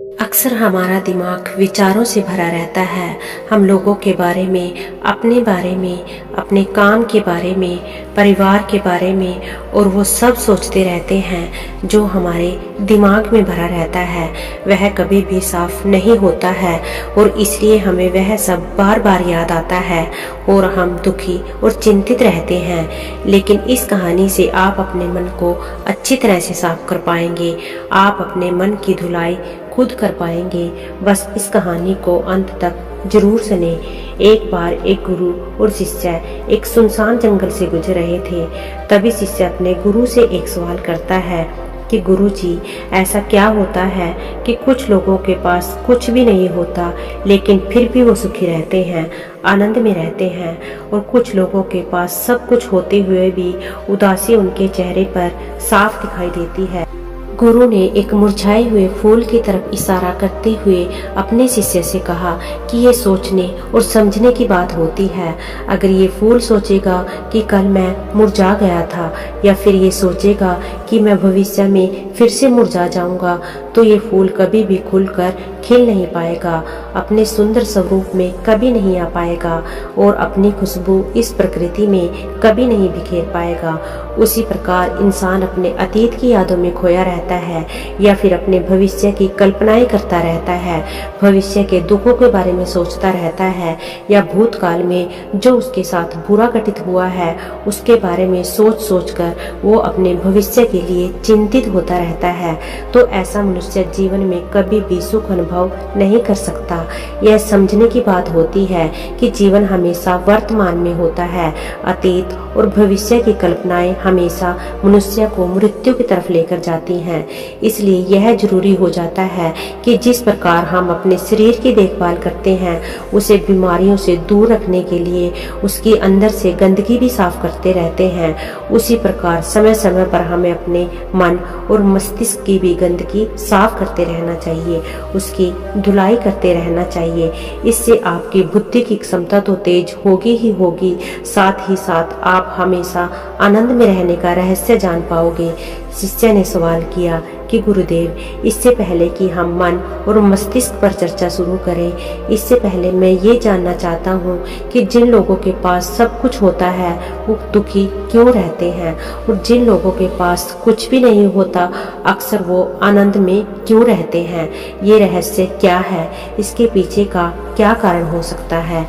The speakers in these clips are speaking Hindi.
अक्सर हमारा दिमाग विचारों से भरा रहता है। हम लोगों के बारे में, अपने बारे में, अपने काम के बारे में, परिवार के बारे में और वो सब सोचते रहते हैं जो हमारे दिमाग में भरा रहता है वह कभी भी साफ नहीं होता है और इसलिए हमें वह सब बार बार याद आता है और हम दुखी और चिंतित रहते हैं। लेकिन इस कहानी से आप अपने मन को अच्छी तरह से साफ कर पाएंगे। आप अपने मन की धुलाई खुद कर पाएंगे। बस इस कहानी को अंत तक जरूर सुने। एक बार एक गुरु और शिष्य एक सुनसान जंगल से गुजर रहे थे। तभी शिष्य अपने गुरु से एक सवाल करता है कि गुरु जी, ऐसा क्या होता है कि कुछ लोगों के पास कुछ भी नहीं होता लेकिन फिर भी वो सुखी रहते हैं, आनंद में रहते हैं, और कुछ लोगों के पास सब कुछ होते हुए भी उदासी उनके चेहरे पर साफ दिखाई देती है। गुरु ने एक मुरझाए हुए फूल की तरफ इशारा करते हुए अपने शिष्य से कहा कि ये सोचने और समझने की बात होती है। अगर ये फूल सोचेगा कि कल मैं मुरझा गया था या फिर ये सोचेगा कि मैं भविष्य में फिर से मुरझा जाऊंगा तो ये फूल कभी भी खुलकर खिल नहीं पाएगा, अपने सुंदर स्वरूप में कभी नहीं आ पाएगा और अपनी खुशबू इस प्रकृति में कभी नहीं बिखेर पाएगा। उसी प्रकार इंसान अपने अतीत की यादों में खोया रहता है या फिर अपने भविष्य की कल्पनाएं करता रहता है, भविष्य के दुखों के बारे में सोचता रहता है या भूतकाल में जो उसके साथ बुरा घटित हुआ है उसके बारे में सोच सोच कर वो अपने भविष्य के लिए चिंतित होता रहता है। तो ऐसा मनुष्य जीवन में कभी भी सुख अनुभव नहीं कर सकता। यह समझने की बात होती है कि जीवन हमेशा वर्तमान में होता है। अतीत और भविष्य की कल्पनाएं हमेशा मनुष्य को मृत्यु की तरफ लेकर जाती हैं। इसलिए यह जरूरी हो जाता है कि जिस प्रकार हम अपने शरीर की देखभाल करते हैं उसे बीमारियों से दूर रखने के लिए उसके अंदर से गंदगी भी साफ करते रहते हैं, उसी प्रकार समय समय पर हमें अपने मन और मस्तिष्क की भी गंदगी साफ करते रहना चाहिए, उसकी धुलाई करते रहना चाहिए। इससे आपकी बुद्धि की क्षमता तो तेज होगी ही होगी, साथ ही साथ आप हमेशा आनंद में रहने का रहस्य जान पाओगे। शिष्य ने सवाल किया कि गुरुदेव, इससे पहले कि हम मन और मस्तिष्क पर चर्चा शुरू करें, इससे पहले मैं ये जानना चाहता हूँ कि जिन लोगों के पास सब कुछ होता है वो दुखी क्यों रहते हैं और जिन लोगों के पास कुछ भी नहीं होता अक्सर वो आनंद में क्यों रहते हैं। ये रहस्य क्या है, इसके पीछे का क्या कारण हो सकता है।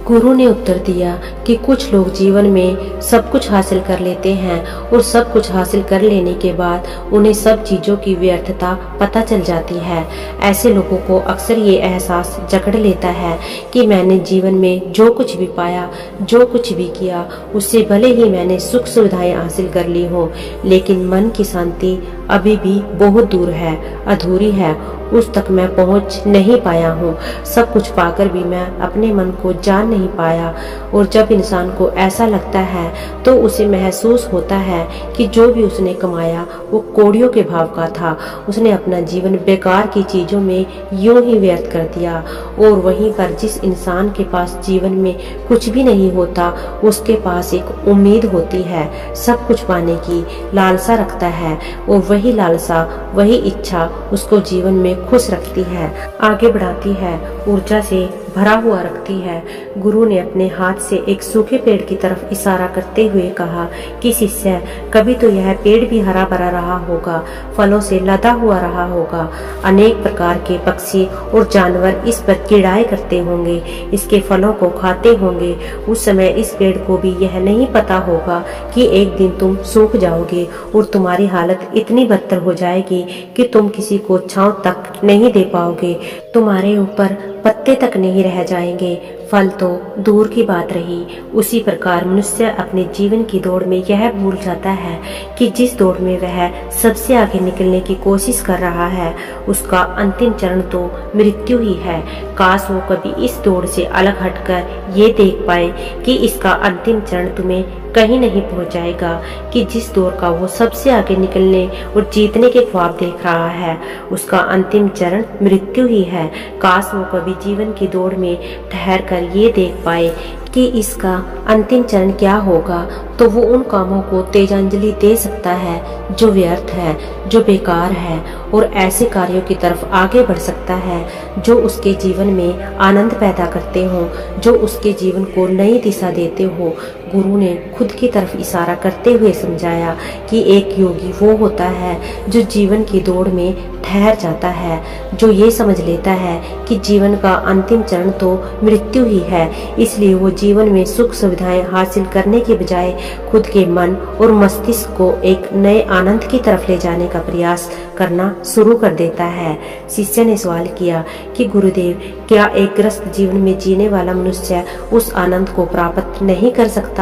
गुरु ने उत्तर दिया कि कुछ लोग जीवन में सब कुछ हासिल कर लेते हैं और सब कुछ हासिल कर लेने के बाद उन्हें सब चीजों की व्यर्थता पता चल जाती है। ऐसे लोगों को अक्सर ये एहसास जकड़ लेता है कि मैंने जीवन में जो कुछ भी पाया, जो कुछ भी किया, उससे भले ही मैंने सुख सुविधाएं हासिल कर ली हो लेकिन मन की शांति अभी भी बहुत दूर है, अधूरी है, उस तक मैं पहुंच नहीं पाया हूँ। सब कुछ पाकर भी मैं अपने मन को जान नहीं पाया। और जब इंसान को ऐसा लगता है तो उसे महसूस होता है कि जो भी उसने कमाया वो कौड़ियों के भाव का था। उसने अपना जीवन बेकार की चीजों में यूं ही व्यर्थ कर दिया। और वहीं पर जिस इंसान के पास जीवन में कुछ भी नहीं होता उसके पास एक उम्मीद होती है, सब कुछ पाने की लालसा रखता है और वही लालसा, वही इच्छा उसको जीवन में खुश रखती है, आगे बढ़ाती है, ऊर्जा से भरा हुआ रखती है। गुरु ने अपने हाथ से एक सूखे पेड़ की तरफ इशारा करते हुए कहा कि शिष्य, कभी तो यह पेड़ भी हरा भरा रहा होगा, फलों से लदा हुआ रहा होगा, अनेक प्रकार के पक्षी और जानवर इस पर किड़ाए करते होंगे, इसके फलों को खाते होंगे। उस समय इस पेड़ को भी यह नहीं पता होगा कि एक दिन तुम सूख जाओगे और तुम्हारी हालत इतनी बदतर हो जाएगी कि तुम किसी को छांव तक नहीं दे पाओगे, तुम्हारे ऊपर पत्ते तक नहीं रह जाएंगे, फल तो दूर की बात रही। उसी प्रकार मनुष्य अपने जीवन की दौड़ में यह भूल जाता है कि जिस दौड़ में वह सबसे आगे निकलने की कोशिश कर रहा है उसका अंतिम चरण तो मृत्यु ही है। काश वो कभी इस दौड़ से अलग हटकर ये देख पाए कि इसका अंतिम चरण तुम्हें कहीं नहीं पहुंचाएगा, कि जिस दौर का वो सबसे आगे निकलने और जीतने के ख्वाब देख रहा है उसका अंतिम चरण मृत्यु ही है। काश वो कभी जीवन की दौड़ में ठहर कर ये देख पाए कि इसका अंतिम चरण क्या होगा, तो वो उन कामों को तेजांजलि दे सकता है जो व्यर्थ है, जो बेकार है, और ऐसे कार्यों की तरफ आगे बढ़ सकता है जो उसके जीवन में आनंद पैदा करते हों, जो उसके जीवन को नई दिशा देते हो। गुरु ने खुद की तरफ इशारा करते हुए समझाया कि एक योगी वो होता है जो जीवन की दौड़ में ठहर जाता है, जो ये समझ लेता है कि जीवन का अंतिम चरण तो मृत्यु ही है, इसलिए वो जीवन में सुख सुविधाएं हासिल करने के बजाय खुद के मन और मस्तिष्क को एक नए आनंद की तरफ ले जाने का प्रयास करना शुरू कर देता है। शिष्य ने सवाल किया कि गुरुदेव, क्या एक ग्रस्त जीवन में जीने वाला मनुष्य उस आनंद को प्राप्त नहीं कर सकता,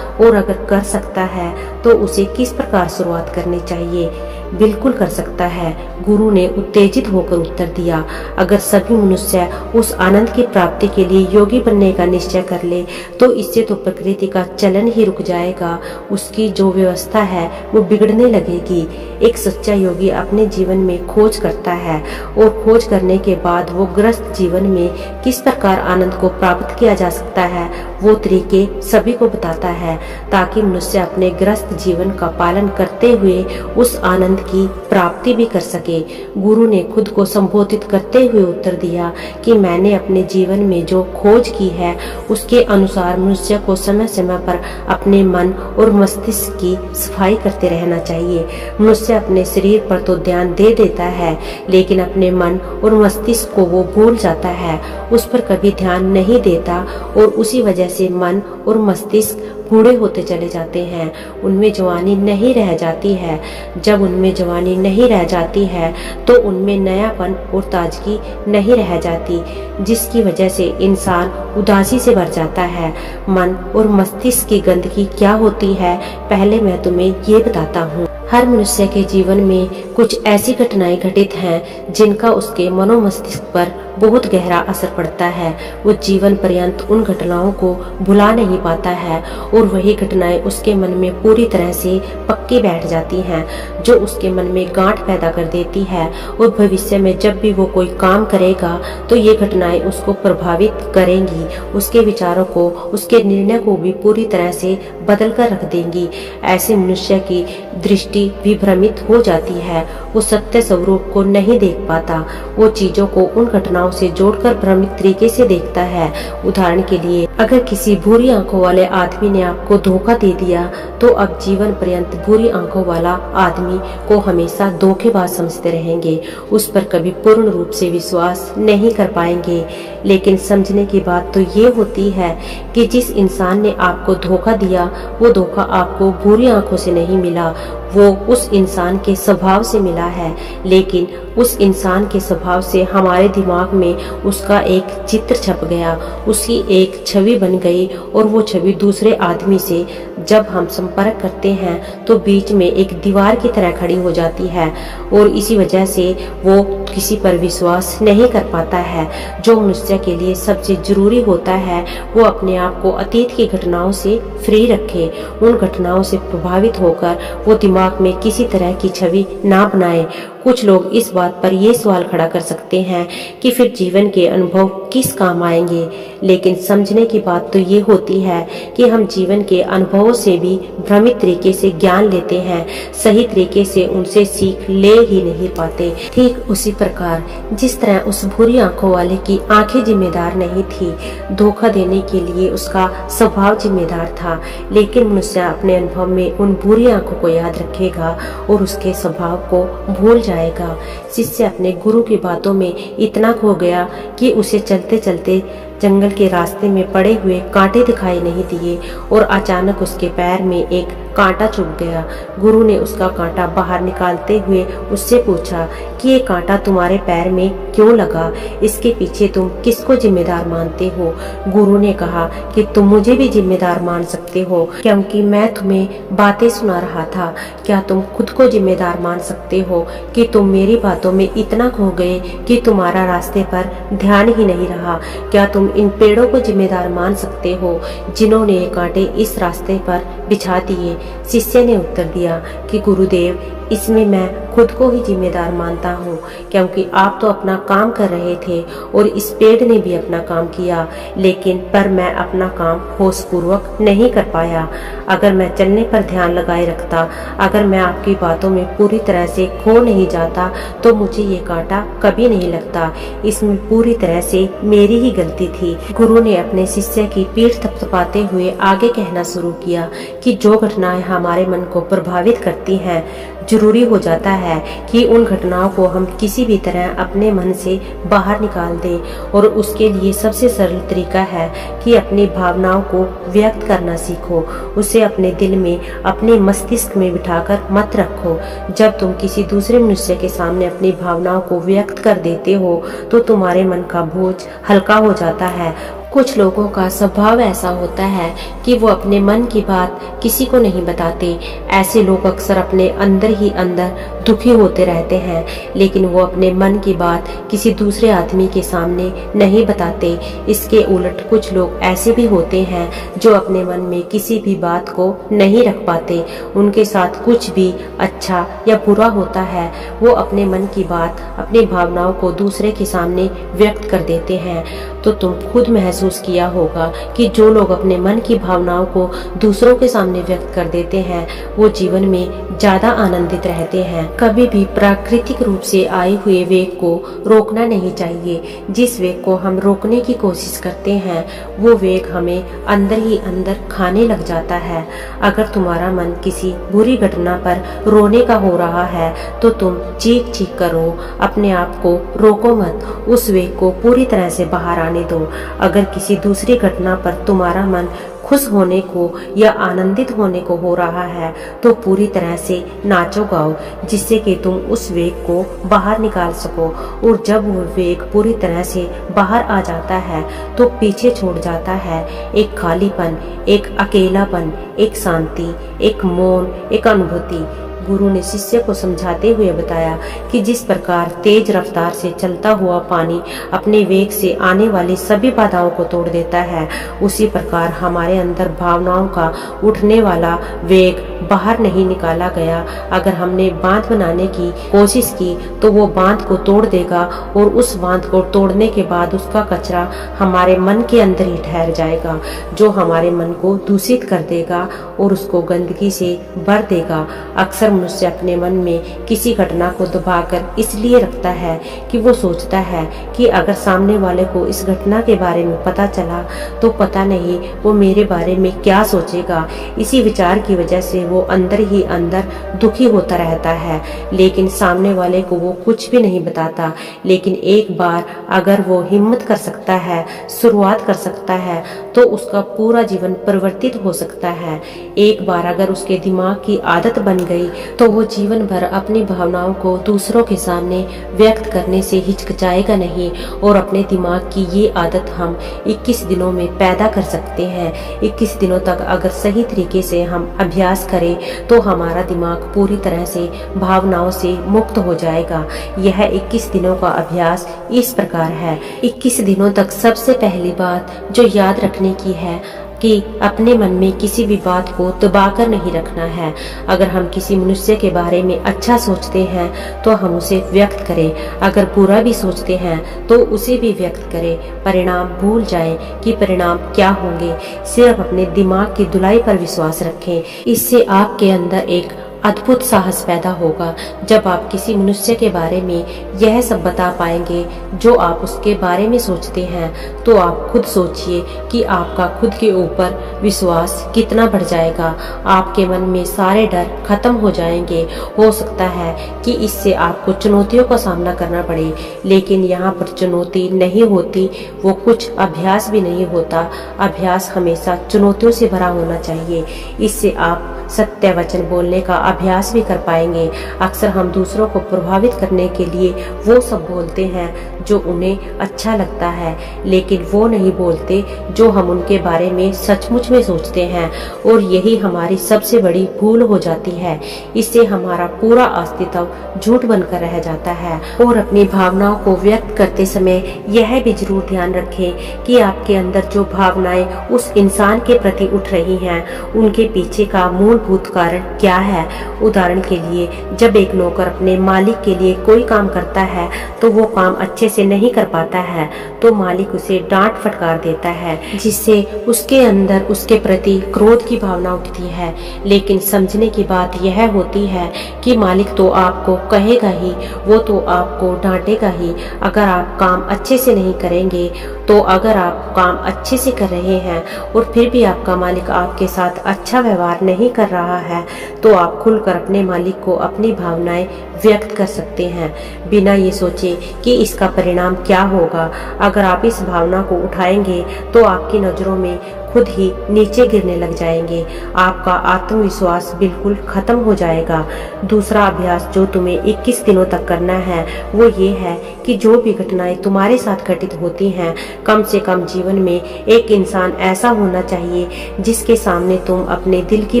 और अगर कर सकता है तो उसे किस प्रकार शुरुआत करनी चाहिए? बिल्कुल कर सकता है, गुरु ने उत्तेजित होकर उत्तर दिया। अगर सभी मनुष्य उस आनंद की प्राप्ति के लिए योगी बनने का निश्चय कर ले तो इससे तो प्रकृति का चलन ही रुक जाएगा, उसकी जो व्यवस्था है वो बिगड़ने लगेगी। एक सच्चा योगी अपने जीवन में खोज करता है और खोज करने के बाद वो ग्रस्त जीवन में किस प्रकार आनंद को प्राप्त किया जा सकता है वो तरीके सभी को बताता है, ताकि मनुष्य अपने ग्रस्त जीवन का पालन करते हुए उस आनंद की प्राप्ति भी कर सके। गुरु ने खुद को संबोधित करते हुए उत्तर दिया कि मैंने अपने जीवन में जो खोज की है उसके अनुसार मनुष्य को समय समय पर अपने मन और मस्तिष्क की सफाई करते रहना चाहिए। मनुष्य अपने शरीर पर तो ध्यान दे देता है, लेकिन अपने मन और मस्तिष्क को वो भूल जाता है, उस पर कभी ध्यान नहीं देता, और उसी वजह से मन और मस्तिष्क बूढ़े होते चले जाते हैं, उनमें जवानी नहीं रह जाती है। जब उनमें जवानी नहीं रह जाती है तो उनमें नयापन और ताजगी नहीं रह जाती, जिसकी वजह से इंसान उदासी से भर जाता है। मन और मस्तिष्क की गंदगी क्या होती है, पहले मैं तुम्हें ये बताता हूँ। हर मनुष्य के जीवन में कुछ ऐसी घटनाएं घटित हैं जिनका उसके मनोमस्तिष्क पर बहुत गहरा असर पड़ता है। वो जीवन पर्यंत उन घटनाओं को भुला नहीं पाता है, और वही घटनाएं उसके मन में पूरी तरह से पक्की बैठ जाती हैं, जो उसके मन में गांठ पैदा कर देती है, और भविष्य में जब भी वो कोई काम करेगा तो ये घटनाएं उसको प्रभावित करेंगी, उसके विचारों को, उसके निर्णय को भी पूरी तरह से बदल कर रख देंगी। ऐसे मनुष्य की दृष्टि विभ्रमित हो जाती है, वो सत्य स्वरूप को नहीं देख पाता, वो चीजों को उन घटनाओं से जोड़कर भ्रमित तरीके से देखता है। उदाहरण के लिए, अगर किसी भूरी आंखों वाले आदमी ने आपको धोखा दे दिया तो अब जीवन पर्यंत भूरी आंखों वाला आदमी को हमेशा धोखेबाज समझते रहेंगे, उस पर कभी पूर्ण रूप से विश्वास नहीं कर पाएंगे। लेकिन समझने की बात तो ये होती है कि जिस इंसान ने आपको धोखा दिया वो धोखा आपको भूरी आंखों से नहीं मिला, वो उस इंसान के स्वभाव से मिला है। लेकिन उस इंसान के स्वभाव से हमारे दिमाग में उसका एक चित्र छप गया, उसकी एक छवि बन गई, और वो छवि दूसरे आदमी से जब हम संपर्क करते हैं तो बीच में एक दीवार की तरह खड़ी हो जाती है, और इसी वजह से वो किसी पर विश्वास नहीं कर पाता है। जो मनुष्य के लिए सबसे जरूरी होता है वो अपने आप को अतीत की घटनाओं से फ्री रखे, उन घटनाओं से प्रभावित होकर वो दिमाग में किसी तरह की छवि ना बनाए। कुछ लोग इस बात पर ये सवाल खड़ा कर सकते हैं कि फिर जीवन के अनुभव किस काम आएंगे, लेकिन समझने की बात तो ये होती है कि हम जीवन के अनुभवों से भी भ्रमित तरीके से ज्ञान लेते हैं, सही तरीके से उनसे सीख ले ही नहीं पाते। ठीक उसी प्रकार जिस तरह उस भूरी आंखों वाले की आंखें जिम्मेदार नहीं थी, धोखा देने के लिए उसका स्वभाव जिम्मेदार था, लेकिन मनुष्य अपने अनुभव में उन भूरी आंखों को याद रखेगा और उसके स्वभाव को भूल जाएगा। शिष्य अपने गुरु की बातों में इतना खो गया कि उसे चलते चलते जंगल के रास्ते में पड़े हुए कांटे दिखाई नहीं दिए, और अचानक उसके पैर में एक कांटा चुभ गया। गुरु ने उसका कांटा बाहर निकालते हुए उससे पूछा कि ये कांटा तुम्हारे पैर में क्यों लगा, इसके पीछे तुम किसको जिम्मेदार मानते हो? गुरु ने कहा कि तुम मुझे भी जिम्मेदार मान सकते हो, क्योंकि मैं तुम्हें बातें सुना रहा था। क्या तुम खुद को जिम्मेदार मान सकते हो कि तुम मेरी बातों में इतना खो गए कि तुम्हारा रास्ते पर ध्यान ही नहीं रहा? क्या तुम इन पेड़ों को जिम्मेदार मान सकते हो जिन्होंने ये कांटे इस रास्ते पर बिछा दिए। शिष्य ने उत्तर दिया कि गुरुदेव, इसमें मैं खुद को ही जिम्मेदार मानता हूँ, क्योंकि आप तो अपना काम कर रहे थे और इस पेड़ ने भी अपना काम किया, लेकिन पर मैं अपना काम होशपूर्वक नहीं कर पाया। अगर मैं चलने पर ध्यान लगाए रखता, अगर मैं आपकी बातों में पूरी तरह से खो नहीं जाता, तो मुझे ये कांटा कभी नहीं लगता। इसमें पूरी तरह से मेरी ही गलती थी। गुरु ने अपने शिष्य की पीठ थपथपाते हुए आगे कहना शुरू किया कि जो घटनाएं हमारे मन को प्रभावित करती हैं, जरूरी हो जाता है कि उन घटनाओं को हम किसी भी तरह अपने मन से बाहर निकाल दें। और उसके लिए सबसे सरल तरीका है कि अपनी भावनाओं को व्यक्त करना सीखो। उसे अपने दिल में, अपने मस्तिष्क में बिठाकर मत रखो। जब तुम किसी दूसरे मनुष्य के सामने अपनी भावनाओं को व्यक्त कर देते हो, तो तुम्हारे मन का बोझ हल्का हो जाता है। कुछ लोगों का स्वभाव ऐसा होता है कि वो अपने मन की बात किसी को नहीं बताते। ऐसे लोग अक्सर अपने अंदर ही अंदर दुखी होते रहते हैं, लेकिन वो अपने मन की बात किसी दूसरे आदमी के सामने नहीं बताते। इसके उलट कुछ लोग ऐसे भी होते हैं जो अपने मन में किसी भी बात को नहीं रख पाते। उनके साथ कुछ भी अच्छा या बुरा होता है, वो अपने मन की बात, अपनी भावनाओं को दूसरे के सामने व्यक्त कर देते हैं। तो तुम खुद महसूस किया होगा कि जो लोग अपने मन की भावनाओं को दूसरों के सामने व्यक्त कर देते हैं, वो जीवन में ज्यादा आनंदित रहते हैं। कभी भी प्राकृतिक रूप से आए हुए वेग को रोकना नहीं चाहिए। जिस वेग को हम रोकने की कोशिश करते हैं, वो वेग हमें अंदर ही अंदर खाने लग जाता है। अगर तुम्हारा मन किसी बुरी घटना पर रोने का हो रहा है, तो तुम चीख चीख कर रो, अपने आप को रोको मत। उस वेग को पूरी तरह से बाहर आने दो। अगर किसी दूसरी घटना पर तुम्हारा मन खुश होने को या आनंदित होने को हो रहा है, तो पूरी तरह से नाचो गाओ, जिससे कि तुम उस वेग को बाहर निकाल सको। और जब वो वेग पूरी तरह से बाहर आ जाता है, तो पीछे छोड़ जाता है एक खालीपन, एक अकेलापन, एक शांति, एक मौन, एक अनुभूति। गुरु ने शिष्य को समझाते हुए बताया कि जिस प्रकार तेज रफ्तार से चलता हुआ पानी अपने वेग से आने वाली सभी बाधाओं को तोड़ देता है, उसी प्रकार हमारे अंदर भावनाओं का उठने वाला वेग बाहर नहीं निकाला गया, अगर हमने बांध बनाने की कोशिश की, तो वो बांध को तोड़ देगा। और उस बांध को तोड़ने के बाद उसका कचरा हमारे मन के अंदर ही ठहर जाएगा, जो हमारे मन को दूषित कर देगा और उसको गंदगी से भर देगा। अक्सर मनुष्य अपने मन में किसी घटना को दबाकर इसलिए रखता है कि वो सोचता है कि अगर सामने वाले को इस घटना के बारे में पता चला, तो पता नहीं वो मेरे बारे में क्या सोचेगा। इसी विचार की वजह से वो अंदर ही अंदर दुखी होता रहता है, लेकिन सामने वाले को वो कुछ भी नहीं बताता। लेकिन एक बार अगर वो हिम्मत कर सकता है, शुरुआत कर सकता है, तो उसका पूरा जीवन परिवर्तित हो सकता है। एक बार अगर उसके दिमाग की आदत बन गई, तो वो जीवन भर अपनी भावनाओं को दूसरों के सामने व्यक्त करने से हिचकिचाएगा नहीं। और अपने दिमाग की ये आदत हम 21 दिनों में पैदा कर सकते हैं। 21 दिनों तक अगर सही तरीके से हम अभ्यास करें, तो हमारा दिमाग पूरी तरह से भावनाओं से मुक्त हो जाएगा। यह 21 दिनों का अभ्यास इस प्रकार है। 21 दिनों तक सबसे पहली बात जो याद रखने की है कि अपने मन में किसी भी बात को दबाकर नहीं रखना है। अगर हम किसी मनुष्य के बारे में अच्छा सोचते हैं, तो हम उसे व्यक्त करें। अगर बुरा भी सोचते हैं, तो उसे भी व्यक्त करें। परिणाम भूल जाएं कि परिणाम क्या होंगे। सिर्फ अपने दिमाग की धुलाई पर विश्वास रखें। इससे आपके अंदर एक अद्भुत साहस पैदा होगा। जब आप किसी मनुष्य के बारे में यह सब बता पाएंगे जो आप उसके बारे में सोचते हैं, तो आप खुद सोचिए कि आपका खुद के ऊपर विश्वास कितना बढ़ जाएगा। आपके मन में सारे डर खत्म हो जाएंगे। हो सकता है कि इससे आपको चुनौतियों का सामना करना पड़े, लेकिन यहाँ पर चुनौती नहीं होती, वो कुछ अभ्यास भी नहीं होता। अभ्यास हमेशा चुनौतियों से भरा होना चाहिए। इससे आप सत्य वचन बोलने का अभ्यास भी कर पाएंगे। अक्सर हम दूसरों को प्रभावित करने के लिए वो सब बोलते हैं जो उन्हें अच्छा लगता है, लेकिन वो नहीं बोलते जो हम उनके बारे में सचमुच में सोचते हैं, और यही हमारी सबसे बड़ी भूल हो जाती है। इससे हमारा पूरा अस्तित्व झूठ बनकर रह जाता है। और अपनी भावनाओं को व्यक्त करते समय यह भी जरूर ध्यान रखें कि आपके अंदर जो भावनाएं उस इंसान के प्रति उठ रही हैं, उनके पीछे का मूलभूत कारण क्या है। उदाहरण के लिए, जब एक नौकर अपने मालिक के लिए कोई काम करता है तो वो काम अच्छे से नहीं कर पाता है, तो मालिक उसे डांट फटकार देता है, जिससे उसके अंदर उसके प्रति क्रोध की भावना उठती है। लेकिन समझने की बात यह होती है कि मालिक तो आपको कहेगा ही, वो तो आपको डांटेगा ही अगर आप काम अच्छे से नहीं करेंगे। तो अगर आप काम अच्छे से कर रहे हैं और फिर भी आपका मालिक आपके साथ अच्छा व्यवहार नहीं कर रहा है, तो आप खुलकर अपने मालिक को अपनी भावनाएं व्यक्त कर सकते हैं, बिना ये सोचे कि इसका परिणाम क्या होगा। अगर आप इस भावना को उठाएंगे तो आपकी नजरों में खुद ही नीचे गिरने लग जाएंगे, आपका आत्मविश्वास बिल्कुल खत्म हो जाएगा। दूसरा अभ्यास जो तुम्हें 21 दिनों तक करना है वो ये है कि जो भी घटनाएं तुम्हारे साथ घटित होती हैं, कम से कम जीवन में एक इंसान ऐसा होना चाहिए जिसके सामने तुम अपने दिल की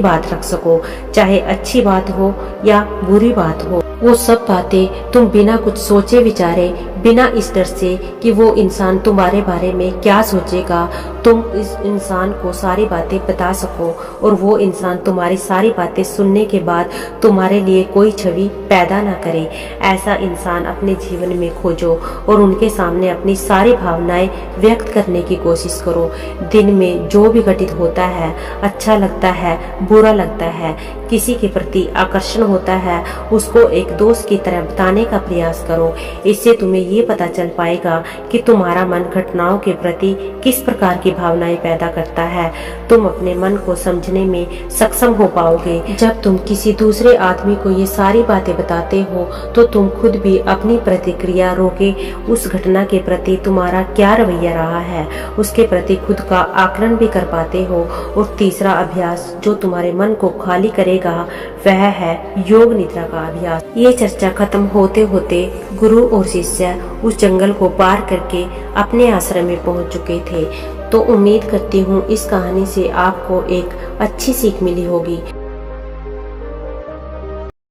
बात रख सको, चाहे अच्छी बात हो या बुरी बात हो। वो सब बातें तुम बिना कुछ सोचे विचारे, बिना इस डर से कि वो इंसान तुम्हारे बारे में क्या सोचेगा, तुम इस इंसान को सारी बातें बता सको और वो इंसान तुम्हारी सारी बातें सुनने के बाद तुम्हारे लिए कोई छवि पैदा ना करे। ऐसा इंसान अपने जीवन में खोजो और उनके सामने अपनी सारी भावनाएं व्यक्त करने की कोशिश करो। दिन में जो भी घटित होता है, अच्छा लगता है, बुरा लगता है, किसी के प्रति आकर्षण होता है, उसको एक दोस्त की तरह बताने का प्रयास करो। इससे तुम्हें ये पता चल पाएगा कि तुम्हारा मन घटनाओं के प्रति किस प्रकार की भावनाएं पैदा करता है। तुम अपने मन को समझने में सक्षम हो पाओगे। जब तुम किसी दूसरे आदमी को ये सारी बातें बताते हो तो तुम खुद भी अपनी प्रतिक्रिया रोके उस घटना के प्रति तुम्हारा क्या रवैया रहा है, उसके प्रति खुद का आकलन भी कर पाते हो। और तीसरा अभ्यास जो तुम्हारे मन को खाली करेगा वह है योग निद्रा का अभ्यास। ये चर्चा खत्म होते होते गुरु और शिष्य उस जंगल को पार करके अपने आश्रम में पहुंच चुके थे। तो उम्मीद करती हूँ इस कहानी से आपको एक अच्छी सीख मिली होगी।